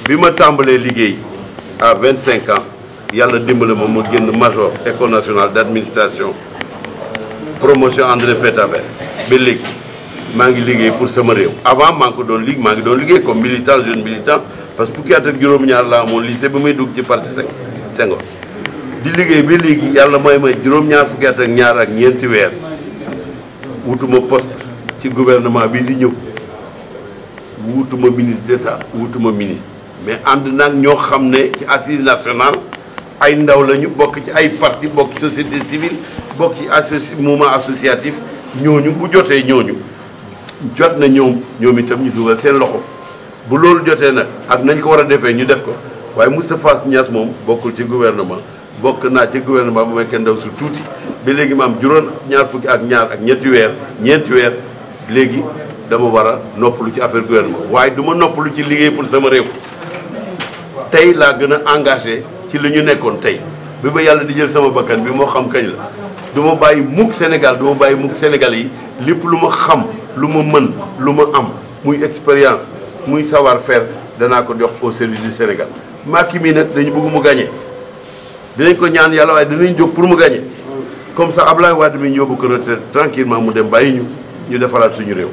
bi ma tàmbalee liggéey à 25 ans yàlla dimbale ma ma génn major école nationale d'administration promotion André Pétabé ba léegi maa ngi liggéey pour sama réew. avant maa ngi ko doon liggéey comme militant jeune militant parce que fukki at ak juróom-ñaar laa amoon lycée ba may dugg ci parti Senghor di liggéey ba léegi yàlla may juróom-ñaar fukki at ak ñaar ak ñeenti weer wutuma poste ci gouvernement bi di ñëw wutuma ministre d'État wutuma ministre mais ànd nag ñoo xam ne ci assise nationale ay ndaw lañu bokk ci ay parti bokk ci société civile bokk ci mouvement associatif ñooñu bu jotee ñooñu jot na ñoom itam ñu dugal seen loxo bu loolu jotee nag ak nañ ko war a defee ñu def ko waaye Moustapha Niasse moom bokkul ci gouvernement bokk naa ci gouvernement bu may kenn ndaw su tuuti ba léegi ma am juróom-ñaar fukki ak ñaar ak ñeenti weer léegi dama war a noppalu ci affaire gouvernement waaye du ma noppalu ci liggéey pour sama réew tey laa gën a engagé ci li ñu nekkoon tey bi ba yàlla di jël sama bakkan bi moo xam kañ la du ma bàyyi mukk Sénégal du ma bàyyi mukk Sénégal yi lépp lu ma xam lu ma mën lu ma am muy expérience muy savoir-faire danaa ko jox au service du Sénégal. Macky mii nag dañu bëgg mu gagné dinañ ko ñaan yàlla waaye dinañ jóg pour mu gagné comme ça Ablaye Wade mi ñu yóbbu ko retraite tranquillement mu dem bàyyi ñu defaraat suñu réew.